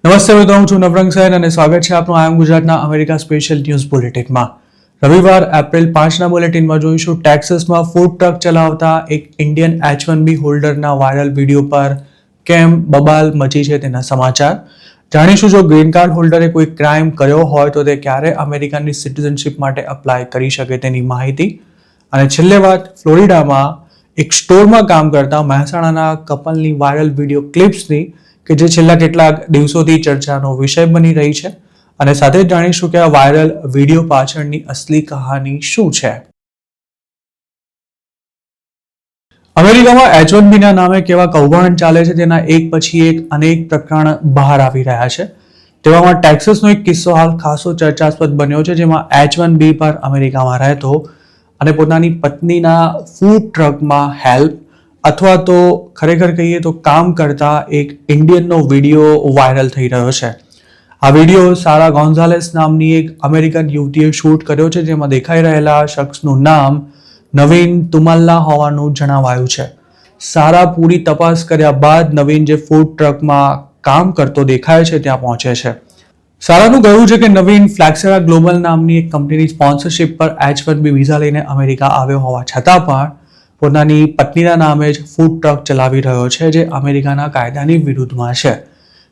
નમસ્તે મિત્રો, હું છું નવરંગ સૈન અને સ્વાગત છે આપનું આઈ એમ ગુજરાતના અમેરિકા સ્પેશિયલ ન્યૂઝ બુલેટિનમાં. રવિવાર એપ્રિલ 5ના બુલેટિનમાં જોઈશું ટેક્સાસમાં ફૂડ ટ્રક ચલાવતા એક ઇન્ડિયન H1B હોલ્ડરના વાયરલ વિડીયો પર કેમ બબાલ મચી છે તેના સમાચાર. જાણીશું જો ગ્રીન કાર્ડ હોલ્ડરે કોઈ ક્રાઇમ કર્યો હોય તો તે ક્યારે અમેરિકાની સિટીઝનશિપ માટે અપ્લાય કરી શકે તેની માહિતી. અને છેલ્લે વાત ફ્લોરિડામાં એક સ્ટોરમાં કામ કરતા મહેસાણાના કપલની વાયરલ વિડીયો ક્લિપ્સની કે જે છેલ્લા કેટલાક દિવસોથી ચર્ચાનો વિષય બની રહી છે. અને સાથે જ જાણીશું કે આ વાયરલ વિડીયો પાછળની અસલી કહાની શું છે. અમેરિકામાં H1B ના નામે કેવા કૌભાંડ ચાલે છે તેના એક પછી એક અનેક પ્રકરણ બહાર આવી રહ્યા છે. તેવામાં ટેક્સાસનો એક કિસ્સો હાલ ખાસો ચર્ચાસ્પદ બન્યો છે, જેમાં H1B પર અમેરિકામાં રહેતો અને પોતાની પત્નીના ફૂડ ટ્રકમાં હેલ્પ અથવા તો ખરેખર કહીએ તો કામ કરતા એક ઇન્ડિયનનો વિડીયો વાયરલ થઈ રહ્યો છે. આ વિડીયો સારા ગોન્ઝાલેસ નામની એક અમેરિકન યુવતીએ શૂટ કર્યો છે, જેમાં દેખાઈ રહેલા શખ્સનું નામ નવીન તુમલ્લા હોવાનું જણાવાયું છે. સારા પૂરી તપાસ કર્યા બાદ નવીન જે ફૂડ ટ્રકમાં કામ કરતો દેખાય છે ત્યાં પહોંચે છે. સારાનું કહેવું છે કે નવીન ફ્લેક્સેરા ગ્લોબલ નામની એક કંપનીની સ્પોન્સરશિપ પર H1B વિઝા લઈને અમેરિકા આવ્યો હોવા છતાં પણ પોતાની પત્નીના નામે જ ફૂડ ટ્રક ચલાવી રહ્યો છે, જે અમેરિકાના કાયદાની વિરુદ્ધમાં છે.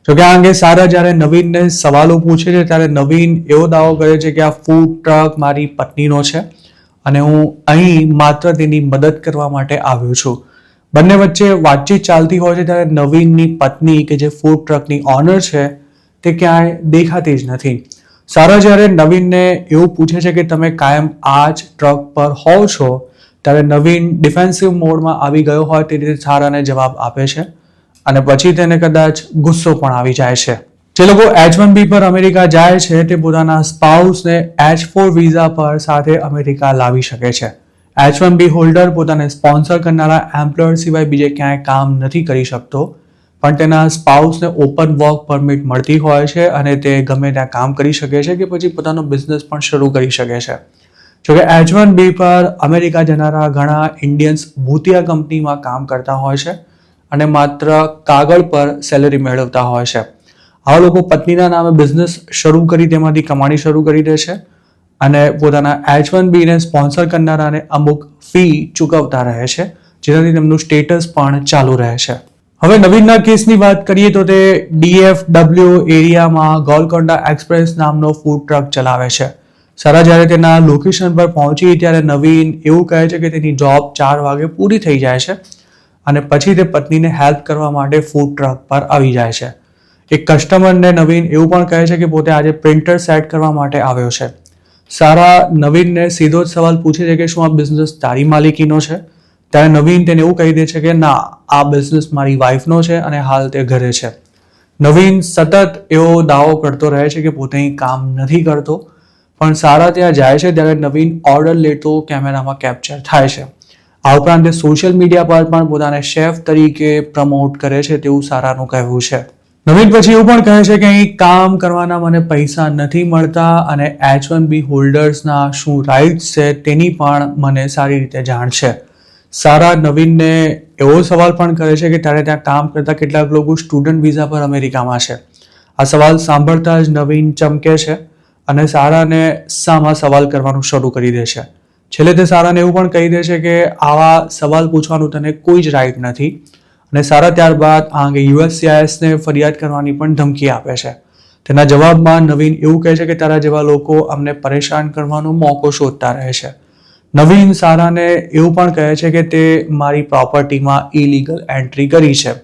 જોકે આ અંગે સારા જ્યારે નવીનને સવાલો પૂછે છે ત્યારે નવીન એવો દાવો કરે છે કે આ ફૂડ ટ્રક મારી પત્નીનો છે અને હું અહીં માત્ર તેની મદદ કરવા માટે આવ્યો છું. બંને વચ્ચે વાતચીત ચાલતી હોય છે ત્યારે નવીનની પત્ની કે જે ફૂડ ટ્રકની ઓનર છે તે ક્યાંય દેખાતી જ નથી. સારા જ્યારે નવીનને એવું પૂછે છે કે તમે કાયમ આ જ ટ્રક પર હોવ છો ત્યારે નવીન ડિફેન્સિવ મોડમાં આવી ગયો હોય તે રીતે સારાને જવાબ આપે છે અને પછી તેને કદાચ ગુસ્સો પણ આવી જાય છે. જે લોકો H1B પર અમેરિકા જાય છે તે પોતાના સ્પાઉસને H4 વિઝા પર સાથે અમેરિકા લાવી શકે છે. H1B હોલ્ડર પોતાને સ્પોન્સર કરનારા એમ્પ્લોયર સિવાય બીજે ક્યાંય કામ નથી કરી શકતો, પણ તેના સ્પાઉસને ઓપન વર્ક પરમિટ મળતી હોય છે અને તે ગમે ત્યાં કામ કરી શકે છે કે પછી પોતાનો બિઝનેસ પણ શરૂ કરી શકે છે. જોકે H1B પર અમેરિકા જનારા ઘણા ઇન્ડિયન્સ ભૂતિયા કંપનીમાં કામ કરતા હોય છે અને માત્ર કાગળ પર સેલરી મેળવતા હોય છે. આવા લોકો પત્નીના નામે બિઝનેસ શરૂ કરી તેમાંથી કમાણી શરૂ કરી દે છે અને પોતાના H1B ને સ્પોન્સર કરનારાને અમુક ફી ચૂકવતા રહે છે, જેનાથી તેમનું સ્ટેટસ પણ ચાલુ રહે છે. હવે નવીનના કેસની વાત કરીએ તો તે DFW એરિયામાં ગોલકોન્ડા એક્સપ્રેસ નામનો ફૂડ ટ્રક ચલાવે છે. સારા જ્યારે તેના લોકેશન પર પહોંચી ત્યારે નવીન એવું કહે છે કે તેની જોબ 4 વાગે પૂરી થઈ જાય છે અને પછી તે પત્નીને હેલ્પ કરવા માટે ફૂડ ટ્રક પર આવી જાય છે. એક કસ્ટમરને નવીન એવું પણ કહે છે કે પોતે આજે પ્રિન્ટર સેટ કરવા માટે આવ્યો છે. સારા નવીનને સીધો જ સવાલ પૂછે છે કે શું આ બિઝનેસ તારી માલિકીનો છે? ત્યારે નવીન તેને એવું કહી દે છે કે ના, આ બિઝનેસ મારી વાઈફનો છે અને હાલ તે ઘરે છે. નવીન સતત એવો દાવો કરતો રહે છે કે પોતે અહીં કામ નથી કરતો, પણ સારા ત્યાં જાય છે ત્યારે નવીન ઓર્ડર લેતો કેમેરામાં કેપ્ચર થાય છે. આ ઉપરાંત તે સોશિયલ મીડિયા પર પણ પોતાને શેફ તરીકે પ્રમોટ કરે છે તેવું સારાનું કહેવું છે. નવીન પછી એવું પણ કહે છે કે અહીં કામ કરવાના મને પૈસા નથી મળતા અને H1B હોલ્ડર્સના શું રાઇટ્સ છે તેની પણ મને સારી રીતે જાણ છે. સારા નવીનને એવો સવાલ પણ કરે છે કે ત્યારે ત્યાં કામ કરતા કેટલાક લોકો સ્ટુડન્ટ વિઝા પર અમેરિકામાં છે. આ સવાલ સાંભળતા જ નવીન ચમકે છે અને સારાને સામા સવાલ કરવાનું શરૂ કરી દે છે. છેલ્લે તે સારાને એવું પણ કહી દે છે કે આવા સવાલ પૂછવાનું તને કોઈ જ રાઈટ નથી અને સારા ત્યારબાદ આ અંગે USCISને ફરિયાદ કરવાની પણ ધમકી આપે છે. તેના જવાબમાં નવીન એવું કહે છે કે તારા જેવા લોકો અમને પરેશાન કરવાનો મોકો શોધતા રહે છે. નવીન સારાને એવું પણ કહે છે કે તે મારી પ્રોપર્ટીમાં ઇલીગલ એન્ટ્રી કરી છે.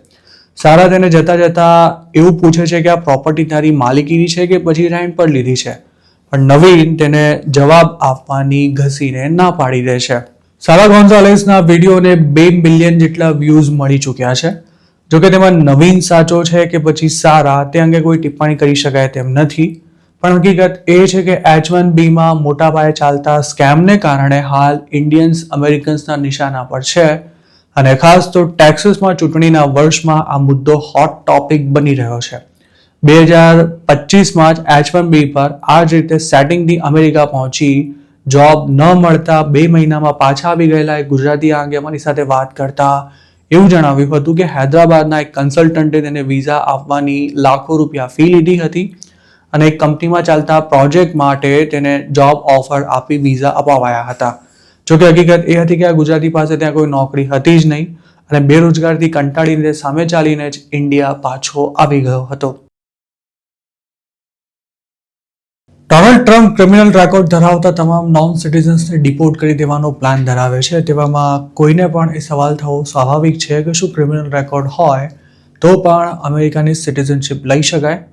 સારા તેને જતા જતા એવું પૂછે છે કે આ પ્રોપર્ટી તારી માલિકીની છે કે પછી રેન્ટ પર લીધી છે, પણ નવીન તેને જવાબ આપવાની ઘસીને ના પાડી દે છે. સારા ગોન્ઝાલેસના વિડીયોને 2 મિલિયન જેટલા વ્યૂઝ મળી ચૂક્યા છે. જોકે તેમાં નવીન સાચો છે કે પછી સારા તે અંગે કોઈ ટિપ્પણી કરી શકાય તેમ નથી, પણ હકીકત એ છે કે H1Bમાં મોટા પાયે ચાલતા સ્કેમને કારણે હાલ ઇન્ડિયન્સ અમેરિકન્સના નિશાના પર છે અને ખાસ તો ટેક્સાસમાં ચૂંટણીના વર્ષમાં આ મુદ્દો હોટ ટોપિક બની રહ્યો છે. 2025માં જ H1B પર આ જ રીતે સેટિંગથી અમેરિકા પહોંચી જોબ ન મળતા 2 મહિનામાં પાછા આવી ગયેલા એક ગુજરાતી આ અંગે અમારી સાથે વાત કરતા એવું જણાવ્યું હતું કે હૈદરાબાદના એક કન્સલ્ટન્ટે તેને વિઝા આપવાની લાખો રૂપિયા ફી લીધી હતી અને એક કંપનીમાં ચાલતા પ્રોજેક્ટ માટે તેને જોબ ઓફર આપી વિઝા અપાવાયા હતા. જોકે હકીકત એ હતી કે આ ગુજરાતી પાસે ત્યાં કોઈ નોકરી હતી જ નહીં અને બેરોજગારથી કંટાળીને સામે ચાલીને જ ઇન્ડિયા પાછો આવી ગયો હતો. ડોનાલ્ડ ટ્રમ્પ ક્રિમિનલ રેકોર્ડ ધરાવતા તમામ નોન સિટીઝન્સને ડિપોર્ટ કરી દેવાનો પ્લાન ધરાવે છે. તેવામાં કોઈને પણ એ સવાલ થવો સ્વાભાવિક છે કે શું ક્રિમિનલ રેકોર્ડ હોય તો પણ અમેરિકાની સિટીઝનશિપ લઈ શકાય?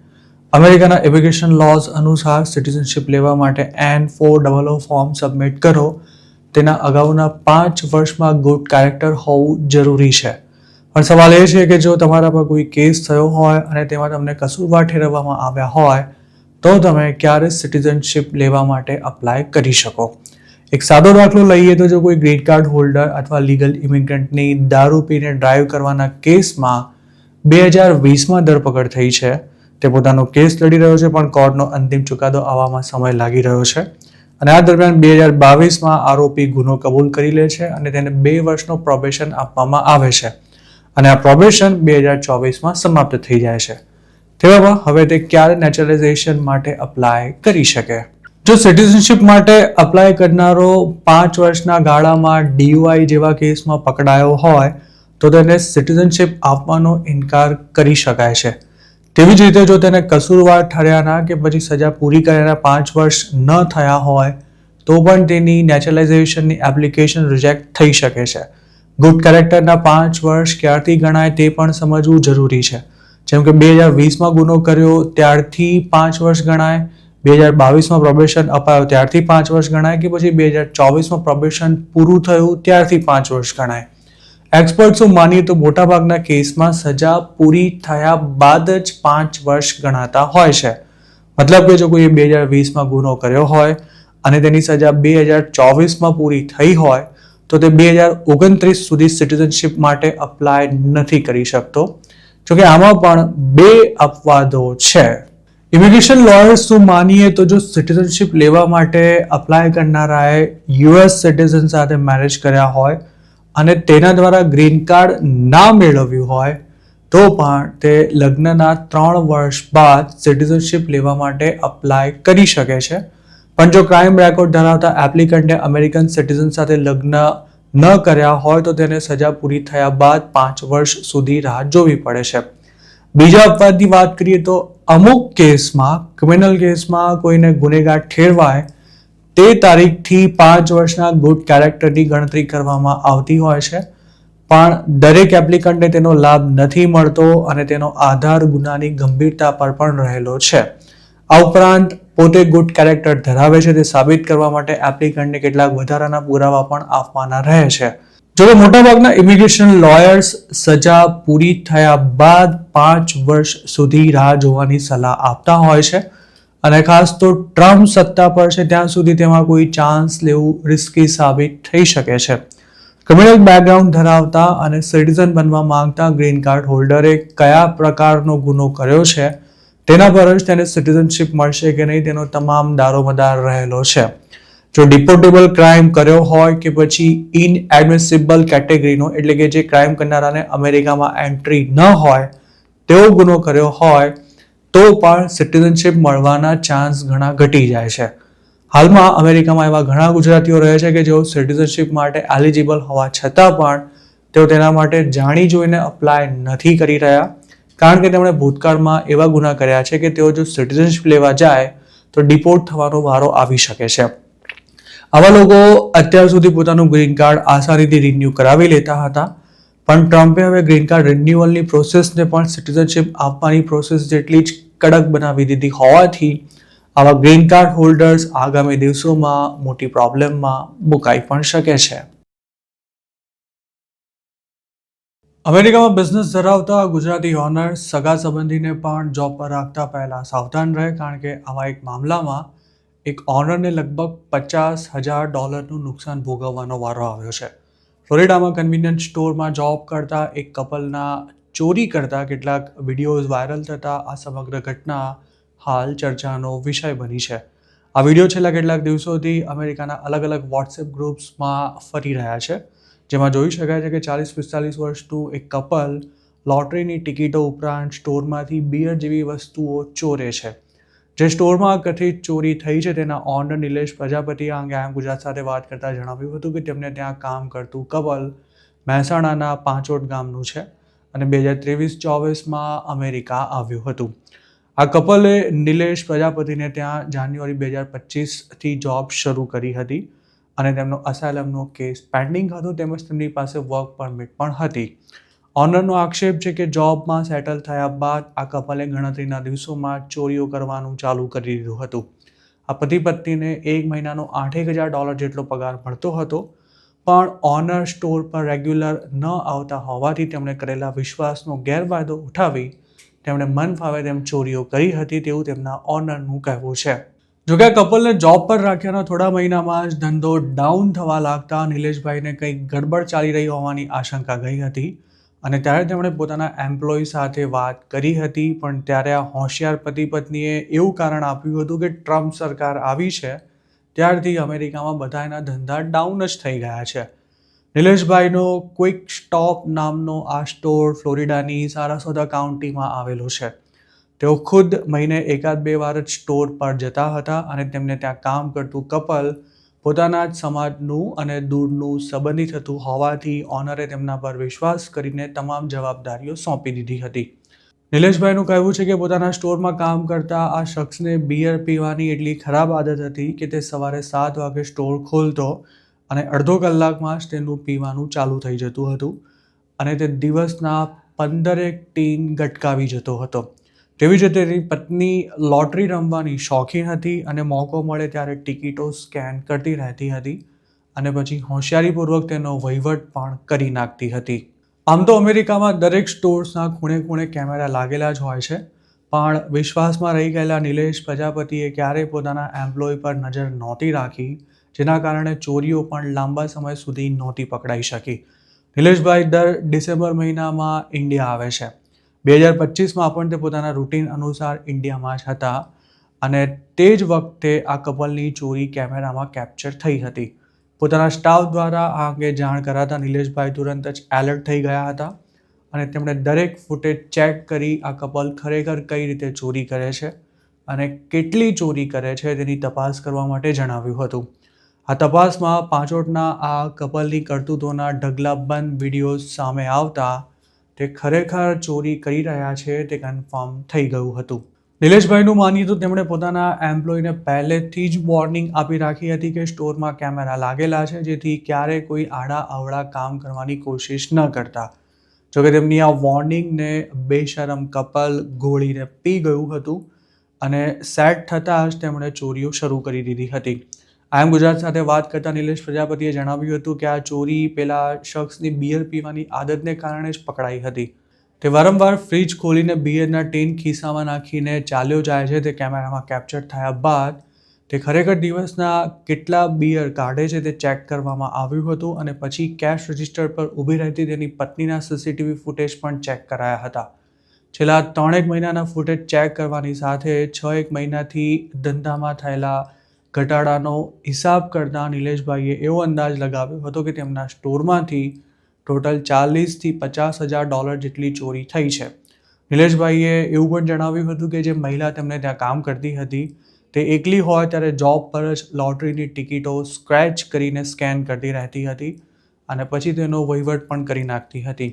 અમેરિકાના ઇમિગ્રેશન લોઝ અનુસાર સિટીઝનશિપ લેવા માટે N400 ફોર્મ સબમિટ કરો. તેના અગાઉના 5 વર્ષમાં ગુડ કેરેક્ટર હોવું જરૂરી છે. પણ સવાલ એ છે કે જો તમારા પર કોઈ કેસ થયો હોય અને તેમાં તમને કસૂરવાર ઠેરવવામાં આવ્યા હોય તો તમે ક્યારે સિટીઝનશિપ લેવા માટે અપ્લાય કરી શકો? એક સાદો દાખલો લઈએ તો જો કોઈ ગ્રીન કાર્ડ હોલ્ડર અથવા લીગલ ઇમિગ્રન્ટની દારૂ પીને ડ્રાઈવ કરવાના કેસમાં 2020માં ધરપકડ થઈ છે, તે પોતાનો કેસ લડી રહ્યો છે પણ કોર્ટનો અંતિમ ચુકાદો આવવામાં સમય લાગી રહ્યો છે અને આ દરમિયાન 2022માં આરોપી ગુનો કબૂલ કરી લે છે અને તેને 2 વર્ષનો પ્રોબેશન આપવામાં આવે છે અને આ પ્રોબેશન 2024માં સમાપ્ત થઈ જાય છે. તેવામાં હવે તે ક્યારે નેચરલાઇઝેશન માટે અપ્લાય કરી શકે? જો સિટીઝનશિપ માટે અપ્લાય કરનારો 5 વર્ષના ગાળામાં DUI જેવા કેસમાં પકડાયો હોય તો તેને સિટીઝનશિપ આપવાનો ઇનકાર કરી શકાય છે. તેવી જ રીતે જો તેને કસૂરવાર ઠર્યાના કે પછી સજા પૂરી કર્યાના 5 વર્ષ ન થયા હોય તો પણ તેની નેચરલાઇઝેશનની એપ્લિકેશન રિજેક્ટ થઈ શકે છે. ગુડ કેરેક્ટરના 5 વર્ષ ક્યારથી ગણાય તે પણ સમજવું જરૂરી છે. જેમ કે 2020માં ગુનો કર્યો ત્યારથી 5 વર્ષ ગણાય, 2022માં પ્રોબેશન અપાયો ત્યારથી 5 વર્ષ ગણાય કે પછી 2024માં પ્રોબેશન પૂરું થયું ત્યારથી 5 વર્ષ ગણાય. એક્સપર્ટ્સો માનીએ તો મોટાભાગના કેસમાં સજા પૂરી થયા બાદ જ 5 વર્ષ ગણાતા હોય છે. મતલબ કે જો કોઈએ 2020માં ગુનો કર્યો હોય અને તેની સજા 2024માં પૂરી થઈ હોય તો તે 2029 સુધી સિટીઝનશિપ માટે અપ્લાય નથી કરી શકતો. જોકે આમાં પણ 2 અપવાદો છે. ઇમિગ્રેશન લોયર્સનું માનીએ તો જો સિટીઝનશિપ લેવા માટે અપ્લાય કરનારાએ US સિટીઝન સાથે મેરેજ કર્યા હોય અને તેના દ્વારા ગ્રીન કાર્ડ ના મેળવ્યું હોય તો પણ તે લગ્નના 3 વર્ષ બાદ સિટીઝનશિપ લેવા માટે અપ્લાય કરી શકે છે. પણ જો ક્રાઇમ રેકોર્ડ ધરાવતા એપ્લિકન્ટે અમેરિકન સિટીઝન સાથે લગ્ન ન કર્યા હોય તો તેને સજા પૂરી થયા બાદ 5 વર્ષ સુધી રાહ જોવી પડે છે. બીજા અપવાદની વાત કરીએ તો અમુક કેસમાં ક્રિમિનલ કેસમાં કોઈને ગુનેગાર ઠેરવાય તે તારીખથી 5 વર્ષના ગુડ કેરેક્ટરની ગણતરી કરવામાં આવતી હોય છે. પણ દરેક એપ્લિકન્ટને તેનો લાભ નથી મળતો અને તેનો આધાર ગુનાની ગંભીરતા પર પણ રહેલો છે. આ ઉપરાંત પોતે ગુડ કેરેક્ટર ધરાવે છે તે સાબિત કરવા માટે એપ્લિકન્ટને કેટલાક વધારાના પુરાવા પણ આપવાના રહે છે. જોકે મોટાભાગના ઇમિગ્રેશન લોયર્સ સજા પૂરી થયા બાદ 5 વર્ષ સુધી રાહ જોવાની સલાહ આપતા હોય છે અને ખાસ તો ટ્રમ્પ સત્તા પર છે ત્યાં સુધી તેમાં કોઈ ચાન્સ લેવું રિસ્કી સાબિત થઈ શકે છે. ક્રિમિનલ બેકગ્રાઉન્ડ ધરાવતા અને સિટીઝન બનવા માંગતા ગ્રીન કાર્ડ હોલ્ડરે કયા પ્રકારનો ગુનો કર્યો છે તેના પર જ તેને સિટીઝનશિપ મળશે કે નહીં તેનો તમામ દારોમદાર રહેલો છે. જો ડિપોર્ટેબલ ક્રાઇમ કર્યો હોય કે પછી ઇનએડમિસિબલ કેટેગરીનો એટલે કે જે ક્રાઇમ કરનારાને અમેરિકામાં એન્ટ્રી ન હોય તેવો ગુનો કર્યો હોય તો પણ સિટીઝનશિપ મળવાના ચાન્સ ઘણા ઘટી જાય છે. હાલમાં અમેરિકામાં એવા ઘણા ગુજરાતીઓ રહે છે કે જેઓ સિટીઝનશિપ માટે એલિજિબલ હોવા છતાં પણ તેઓ તેના માટે જાણી જોઈને અપ્લાય નથી કરી રહ્યા કારણ કે તેમણે ભૂતકાળમાં એવા ગુના કર્યા છે કે તેઓ જો સિટીઝનશિપ લેવા જાય તો ડિપોર્ટ થવાનો વારો આવી શકે છે. આવા લોકો અત્યાર સુધી પોતાનું ગ્રીન કાર્ડ આસાનીથી રિન્યૂ કરાવી લેતા હતા પણ ટ્રમ્પે હવે ગ્રીન કાર્ડ રિન્યુઅલની પ્રોસેસને પણ સિટીઝનશિપ આપવાની પ્રોસેસ જેટલી જ કડક બનાવી દીધી હોવાથી આવા ગ્રીન કાર્ડ હોલ્ડર્સ આગામી દિવસોમાં મોટી પ્રોબ્લેમમાં મુકાઈ પણ શકે છે. અમેરિકામાં બિઝનેસ ધરાવતા ગુજરાતી ઓનર્સ સગા સંબંધીને પણ જોબ પર રાખતા પહેલા સાવધાન રહે કારણ કે આવા એક મામલામાં એક ઓનરને લગભગ $50,000નું નુકસાન ભોગવવાનો વારો આવ્યો છે. ફ્લોરિડામાં કન્વિનિયન્સ સ્ટોરમાં જોબ કરતા એક કપલના ચોરી કરતા કેટલાક વિડીયોઝ વાયરલ થતા આ સમગ્ર ઘટના હાલ ચર્ચાનો વિષય બની છે. આ વિડીયો છેલ્લા કેટલાક દિવસોથી અમેરિકાના અલગ અલગ વોટ્સએપ ગ્રુપ્સમાં ફરી રહ્યા છે. જેમાં જોઈ શકાય છે કે 40-45 વર્ષનું એક કપલ લોટરીની ટિકિટો ઉપરાંત સ્ટોરમાંથી બિયર જેવી વસ્તુઓ ચોરે છે. જે સ્ટોરમાં કથિત ચોરી થઈ છે તેના ઓનર નિલેશ પ્રજાપતિએ આ અંગે આમ ગુજરાત સાથે વાત કરતા જણાવ્યું હતું કે તેમને ત્યાં કામ કરતું કપલ મહેસાણાના પાંચોટ ગામનું છે અને 2023-24માં અમેરિકા આવ્યું હતું. આ કપલે નિલેશ પ્રજાપતિને ત્યાં જાન્યુઆરી 2025થી જોબ શરૂ કરી હતી અને તેમનો અસાયલમનો કેસ પેન્ડિંગ હતો તેમજ તેમની પાસે વર્ક પરમિટ પણ હતી. ઓનરનો આક્ષેપ છે કે જોબમાં સેટલ થયા બાદ આ કપલે ગણતરીના દિવસોમાં ચોરીઓ કરવાનું ચાલુ કરી દીધું હતું. આ પતિ પત્નીને એક મહિનાનો $8,000 જેટલો પગાર મળતો હતો, પણ ઓનર સ્ટોર પર રેગ્યુલર ન આવતા હોવાથી તેમણે કરેલા વિશ્વાસનો ગેરફાયદો ઉઠાવી તેમણે મન ફાવે તેમ ચોરીઓ કરી હતી તેવું તેમના ઓનરનું કહેવું છે. જોકે આ કપલને જોબ પર રાખ્યાના થોડા મહિનામાં જ ધંધો ડાઉન થવા લાગતા નિલેશભાઈને કંઈક ગડબડ ચાલી રહી હોવાની આશંકા ગઈ હતી અને ત્યારે તેમણે પોતાના એમ્પ્લોય સાથે વાત કરી હતી, પણ ત્યારે આ હોશિયાર પતિ પત્નીએ એવું કારણ આપ્યું હતું કે ટ્રમ્પ સરકાર આવી છે ત્યારથી અમેરિકામાં બધાના ધંધા ડાઉન જ થઈ ગયા છે. નિલેશભાઈનો ક્વિક સ્ટોપ નામનો આ સ્ટોર ફ્લોરિડાની સારાસોદા કાઉન્ટીમાં આવેલો છે. તેઓ ખુદ મહિને 1-2 વાર જ સ્ટોર પર જતા હતા અને તેમને ત્યાં કામ કરતું કપલ પોતાના જ સમાજનું અને દૂરનું સંબંધી થતું હોવાથી ઓનરે તેમના પર વિશ્વાસ કરીને તમામ જવાબદારીઓ સોંપી દીધી હતી. નિલેશભાઈનું કહેવું છે કે પોતાના સ્ટોરમાં કામ કરતા આ શખ્સને બિયર પીવાની એટલી ખરાબ આદત હતી કે તે સવારે 7 વાગે સ્ટોર ખોલતો અને અડધો કલાકમાં જ તેનું પીવાનું ચાલુ થઈ જતું હતું અને તે દિવસના 15 ટીન ગટકાવી જતો હતો. તેવી જ રીતે તેની પત્ની લોટરી રમવાની શોખીન હતી અને મોકો મળે ત્યારે ટિકિટો સ્કેન કરતી રહેતી હતી અને પછી હોશિયારીપૂર્વક તેનો વહીવટ પણ કરી નાખતી હતી. આમ તો અમેરિકામાં દરેક સ્ટોર્સના ખૂણે ખૂણે કેમેરા લાગેલા જ હોય છે, પણ વિશ્વાસમાં રહી ગયેલા નિલેશ પ્રજાપતિએ ક્યારેય પોતાના એમ્પ્લોય પર નજર નહોતી રાખી, જેના કારણે ચોરીઓ પણ લાંબા સમય સુધી નહોતી પકડાઈ શકી. નિલેશભાઈ દર ડિસેમ્બર મહિનામાં ઇન્ડિયા આવે છે. 2025માં પણ તે પોતાના રૂટીન અનુસાર ઇન્ડિયામાં જ હતા અને તે જ વખતે આ કપલની ચોરી કેમેરામાં કેપ્ચર થઈ હતી. પોતાના સ્ટાફ દ્વારા આ અંગે જાણ કરાતા નિલેશભાઈ તુરંત જ એલર્ટ થઈ ગયા હતા અને તેમણે દરેક ફૂટેજ ચેક કરી આ કપલ ખરેખર કઈ રીતે ચોરી કરે છે અને કેટલી ચોરી કરે છે તેની તપાસ કરવા માટે જણાવ્યું હતું. આ તપાસમાં પાંચોટના આ કપલની કરતૂતોના ઢગલાબંધ વિડીયોઝ સામે આવતા તે ખરેખર ચોરી કરી રહ્યા છે તે કન્ફર્મ થઈ ગયું હતું. નિલેશભાઈનું માનીએ તો તેમણે પોતાના એમ્પ્લોયને પહેલેથી જ વોર્નિંગ આપી રાખી હતી કે સ્ટોરમાં કેમેરા લાગેલા છે, જેથી ક્યારેય કોઈ આડા અવળા કામ કરવાની કોશિશ ન કરતા. જોકે તેમની આ વોર્નિંગને બેશરમ કપલ ગોળીને પી ગયું હતું અને સેટ થતાં જ તેમણે ચોરીઓ શરૂ કરી દીધી હતી. આમ ગુજરાત સાથે વાત કરતા નિલેશ પ્રજાપતિએ જણાવ્યું હતું કે આ ચોરી પેલા શખ્સની બિયર પીવાની આદતને કારણે જ પકડાઈ હતી. તે વારંવાર ફ્રીજ ખોલીને બિયરના ટીન ખિસ્સામાં નાખીને ચાલ્યો જાય છે. તે કેમેરામાં કેપ્ચર થયા બાદ તે ખરેખર દિવસના કેટલા બિયર કાઢે છે તે ચેક કરવામાં આવ્યું હતું અને પછી કેશ રજિસ્ટર પર ઊભી રહેતી તેની પત્નીના સીસીટીવી ફૂટેજ પણ ચેક કરાયા હતા. છેલ્લા 3 મહિનાના ફૂટેજ ચેક કરવાની સાથે 6 મહિનાથી ધંધામાં થયેલા ઘટાડાનો હિસાબ કરતા નિલેશભાઈએ એવો અંદાજ લગાવ્યો હતો કે તેમના સ્ટોરમાંથી ટોટલ $40,000-50,000 જેટલી ચોરી થઈ છે. નિલેશભાઈએ એવું પણ જણાવ્યું હતું કે જે મહિલા તેમને ત્યાં કામ કરતી હતી તે એકલી હોય ત્યારે જોબ પર જ લોટરીની ટિકિટો સ્ક્રેચ કરીને સ્કેન કરતી રહેતી હતી અને પછી તેનો વહીવટ પણ કરી નાખતી હતી.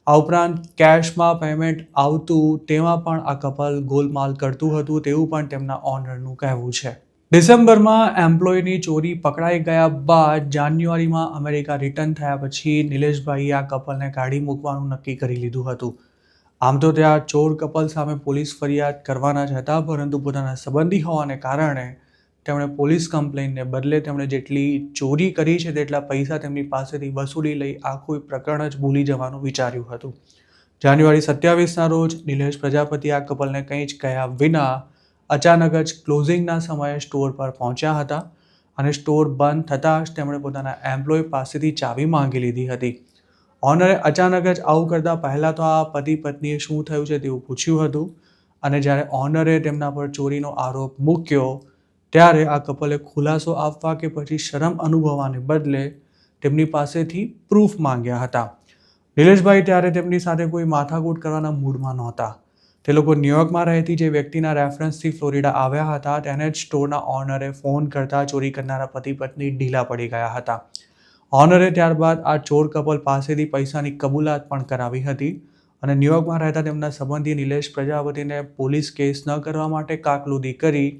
આ ઉપરાંત કેશમાં પેમેન્ટ આવતું તેમાં પણ આ કપલ ગોલમાલ કરતું હતું તેવું પણ તેમના ઓનરનું કહેવું છે. ડિસેમ્બરમાં એમ્પ્લોયની ચોરી પકડાઈ ગયા બાદ જાન્યુઆરીમાં અમેરિકા રિટર્ન થયા પછી નિલેશભાઈએ આ કપલને કાઢી મૂકવાનું નક્કી કરી લીધું હતું. આમ તો ત્યાં ચોર કપલ સામે પોલીસ ફરિયાદ કરવાના જ હતા, પરંતુ પોતાના સંબંધી હોવાને કારણે તેમણે પોલીસ કમ્પ્લેનને બદલે તેમણે જેટલી ચોરી કરી છે તેટલા પૈસા તેમની પાસેથી વસૂલી લઈ આખું પ્રકરણ જ ભૂલી જવાનું વિચાર્યું હતું. જાન્યુઆરી 27ના રોજ નિલેશ પ્રજાપતિ આ કપલને કંઈ જ કહ્યા વિના અચાનક જ ક્લોઝિંગના સમયે સ્ટોર પર પહોંચ્યા હતા અને સ્ટોર બંધ થતાં જ તેમણે પોતાના એમ્પ્લોય પાસેથી ચાવી માંગી લીધી હતી. ઓનરે અચાનક જ આવું કરતાં પહેલાં તો આ પતિ પત્નીએ શું થયું છે તેવું પૂછ્યું હતું અને જ્યારે ઓનરે તેમના પર ચોરીનો આરોપ મૂક્યો ત્યારે આ કપલે ખુલાસો આપવા કે પછી શરમ અનુભવવાને બદલે તેમની પાસેથી પ્રૂફ માંગ્યા હતા. નિલેશભાઈ ત્યારે તેમની સાથે કોઈ માથાકૂટ કરવાના મૂડમાં નહોતા. તે લોકો ન્યુયોર્કમાં રહેતી જે વ્યક્તિના રેફરન્સથી ફ્લોરિડા આવ્યા હતા તેને જ સ્ટોરના ઓનરે ફોન કરતા ચોરી કરનારા પતિ પત્ની ઢીલા પડી ગયા હતા. ઓનરે ત્યારબાદ આ ચોર કપલ પાસેથી પૈસાની કબૂલાત પણ કરાવી હતી અને ન્યુયોર્કમાં રહેતા તેમના સંબંધી નિલેશ પ્રજાપતિને પોલીસ કેસ ન કરવા માટે કાકલુદી કરી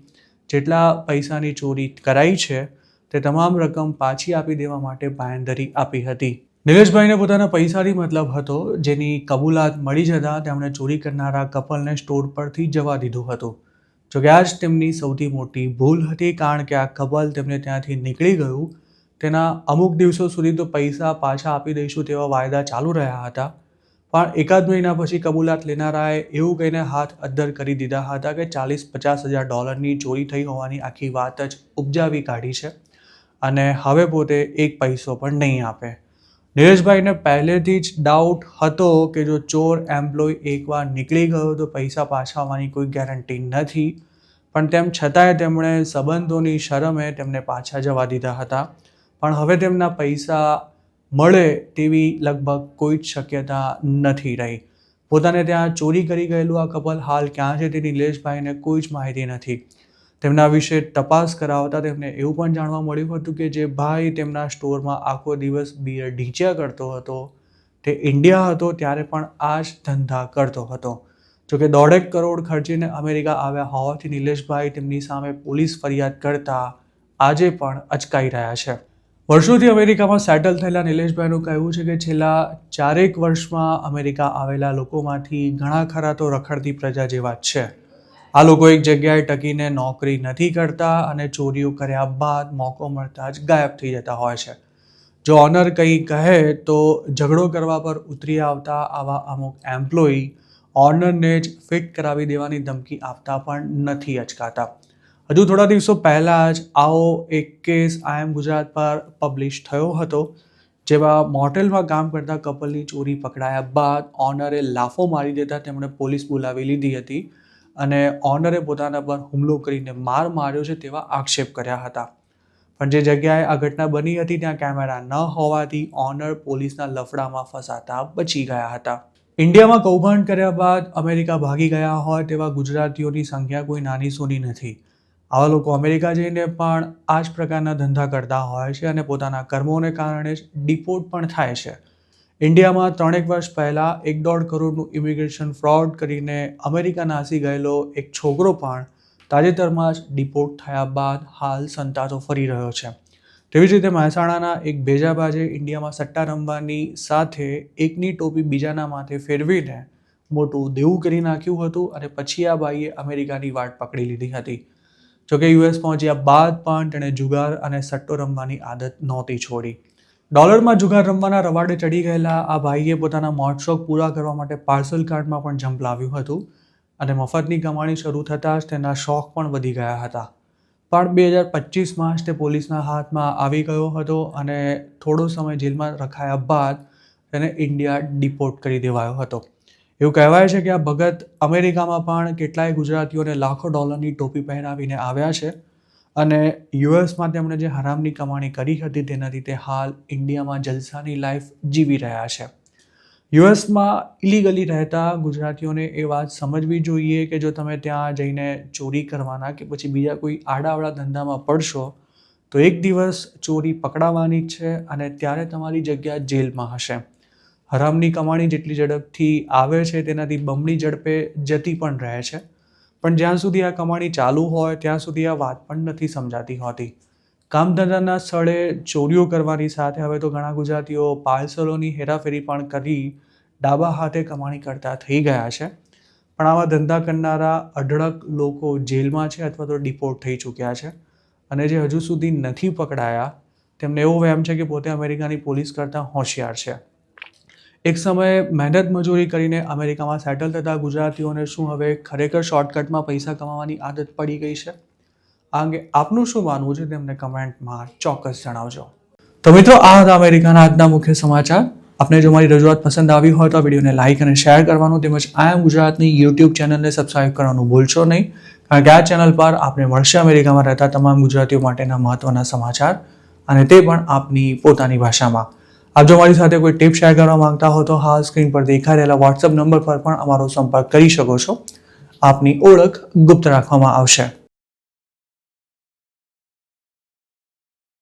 જેટલા પૈસાની ચોરી કરાઈ છે તે તમામ રકમ પાછી આપી દેવા માટે બાંયધરી આપી હતી. નિલેશભાઈને પોતાના પૈસાથી મતલબ હતો, જેની કબૂલાત મળી જતાં તેમણે ચોરી કરનારા કપલને સ્ટોર પરથી જવા દીધું હતું. જોકે આ જ તેમની સૌથી મોટી ભૂલ હતી, કારણ કે આ કપલ તેમને ત્યાંથી નીકળી ગયું તેના અમુક દિવસો સુધી તો પૈસા પાછા આપી દઈશું તેવા વાયદા ચાલુ રહ્યા હતા, પણ એકાદ મહિના પછી કબૂલાત લેનારાએ એવું કહીને હાથ અદ્ધર કરી દીધા હતા કે $40,000-50,000 ચોરી થઈ હોવાની આખી વાત જ ઉપજાવી કાઢી છે અને હવે પોતે એક પૈસો પણ નહીં આપે. નિલેશભાઈને પહેલેથી જ ડાઉટ હતો કે જો ચોર એમ્પ્લોય એકવાર નીકળી ગયો તો પૈસા પાછા આવવાની કોઈ ગેરંટી નથી, પણ તેમ છતાંય તેમણે સંબંધોની શરમે તેમને પાછા જવા દીધા હતા. પણ હવે તેમના પૈસા મળે તેવી લગભગ કોઈ જ શક્યતા નથી રહી. પોતાને ત્યાં ચોરી કરી ગયેલું આ કપલ હાલ ક્યાં છે તે નિલેશભાઈને કોઈ જ માહિતી નથી. તેમના વિશે તપાસ કરાવતા તેમને એવું પણ જાણવા મળ્યું હતું કે જે ભાઈ તેમના સ્ટોરમાં આખો દિવસ બિયર ઢીંચ્યા કરતો હતો તે ઇન્ડિયા હતો ત્યારે પણ આ જ ધંધા કરતો હતો. જોકે 1.5 કરોડ ખર્ચીને અમેરિકા આવ્યા હોવાથી નિલેશભાઈ તેમની સામે પોલીસ ફરિયાદ કરતા આજે પણ અચકાઈ રહ્યા છે. વર્ષોથી અમેરિકામાં સેટલ થયેલા નિલેશભાઈનું કહેવું છે કે છેલ્લા 4 વર્ષમાં અમેરિકા આવેલા લોકોમાંથી ઘણા ખરા તો રખડતી પ્રજા જેવા જ છે. આ લોકો એક જગ્યાએ ટકીને નોકરી નથી કરતા અને ચોરીઓ કર્યા બાદ મોકો મળતા જ ગાયબ થઈ જતા હોય છે. જો ઓનર કંઈ કહે તો ઝઘડો કરવા પર ઉતરી આવતા આવા અમુક એમ્પ્લોયી ઓનરને જ ફિટ કરાવી દેવાની ધમકી આપતા પણ નથી અચકાતા. હજુ થોડા દિવસો પહેલાં જ આવો એક કેસ IIM ગુજરાત પર પબ્લિશ થયો હતો, જેમાં મોટેલમાં કામ કરતા કપલની ચોરી પકડાયા બાદ ઓનરે લાફો મારી દેતા તેમણે પોલીસ બોલાવી લીધી હતી અને ઓનરે પોતાના પર હુમલો કરીને માર માર્યો છે તેવા આક્ષેપ કર્યા હતા. પણ જે જગ્યાએ આ ઘટના બની હતી ત્યાં કેમેરા ન હોવાથી ઓનર પોલીસના લફડામાં ફસાતા બચી ગયા હતા. ઇન્ડિયામાં કૌભાંડ કર્યા બાદ અમેરિકા ભાગી ગયા હોય તેવા ગુજરાતીઓની સંખ્યા કોઈ નાની સૂની નથી. આવા લોકો અમેરિકા જઈને પણ આ જ પ્રકારના ધંધા કરતા હોય છે અને પોતાના કર્મોને કારણે જ ડિપોર્ટ પણ થાય છે. ઇન્ડિયામાં 3 વર્ષ પહેલાં 1.5 કરોડનું ઇમિગ્રેશન ફ્રોડ કરીને અમેરિકા નાસી ગયેલો એક છોકરો પણ તાજેતરમાં જ ડિપોર્ટ થયા બાદ હાલ સંતાતો ફરી રહ્યો છે. તેવી જ રીતે મહેસાણાના એક ભેજાબાજે ઇન્ડિયામાં સટ્ટા રમવાની સાથે એકની ટોપી બીજાના માથે ફેરવીને મોટું દેવું કરી નાખ્યું હતું અને પછી આ ભાઈએ અમેરિકાની વાટ પકડી લીધી હતી. જોકે US પહોંચ્યા બાદ પણ તેણે જુગાર અને સટ્ટો રમવાની આદત નહોતી છોડી. ડોલરમાં જુગાર રમવાના રવાડે ચડી ગયેલા આ ભાઈએ પોતાના મોજશોખ પૂરા કરવા માટે પાર્સલ કાર્ડમાં પણ ઝંપલાવ્યું હતું અને મફતની કમાણી શરૂ થતાં જ તેના શોખ પણ વધી ગયા હતા. પણ 2025માં જ તે પોલીસના હાથમાં આવી ગયો હતો અને થોડો સમય જેલમાં રખાયા બાદ તેને ઇન્ડિયા ડિપોર્ટ કરી દેવાયો હતો. એવું કહેવાય છે કે આ ભગત અમેરિકામાં પણ કેટલાય ગુજરાતીઓને લાખો ડોલરની ટોપી પહેરાવીને આવ્યા છે અને યુએસમાં તેમણે જે હરામની કમાણી કરી હતી તેનાથી તે હાલ ઇન્ડિયામાં જલસાની લાઈફ જીવી રહ્યા છે. યુએસમાં ઇલીગલી રહેતા ગુજરાતીઓને એ વાત સમજવી જોઈએ કે જો તમે ત્યાં જઈને ચોરી કરવાના કે પછી બીજા કોઈ આડાવડા ધંધામાં પડશો તો એક દિવસ ચોરી પકડાવાની જ છે અને ત્યારે તમારી જગ્યા જેલમાં હશે. હરામની કમાણી જેટલી ઝડપથી આવે છે તેનાથી બમણી ઝડપે જતી પણ રહે છે. પણ જ્યાં સુધી આ કમાણી ચાલુ હોય ત્યાં સુધી આ વાત પણ નથી સમજાતી હોતી. કામ ધંધાના સ્થળે ચોરીઓ કરવાની સાથે હવે તો ઘણા ગુજરાતીઓ પાર્સલોની હેરાફેરી પણ કરી ડાબા હાથે કમાણી કરતા થઈ ગયા છે. પણ આવા ધંધા કરનારા અઢળક લોકો જેલમાં છે અથવા તો ડિપોર્ટ થઈ ચૂક્યા છે અને જે હજુ સુધી નથી પકડાયા તેમને એવો વહેમ છે કે પોતે અમેરિકાની પોલીસ કરતાં હોશિયાર છે. એક સમયે મહેનત મજૂરી કરીને અમેરિકામાં સેટલ થતા ગુજરાતીઓને શું હવે ખરેખર શોર્ટકટમાં પૈસા કમાવાની આદત પડી ગઈ છે? આ અંગે આપનું શું માનવું છે તેમને કમેન્ટમાં ચોક્કસ જણાવજો. તો મિત્રો, આ હતા અમેરિકાના આજના મુખ્ય સમાચાર. આપને જો મારી રજૂઆત પસંદ આવી હોય તો વિડીયોને લાઇક અને શેર કરવાનું તેમજ IIM ગુજરાતની YouTube ચેનલને સબસ્ક્રાઇબ કરવાનું ભૂલશો નહીં, કારણ કે આ ચેનલ પર આપને મળશે અમેરિકામાં રહેતા તમામ ગુજરાતીઓ માટેના મહત્વના સમાચાર અને તે પણ આપની પોતાની ભાષામાં. આપ જો મારી સાથે કોઈ ટિપ શેર કરવા માંગતા હો તો હાલ સ્ક્રીન પર દેખાઈ રહેલા વોટ્સઅપ નંબર પર પણ અમારો સંપર્ક કરી શકો છો. આપની ઓળખ ગુપ્ત રાખવામાં આવશે.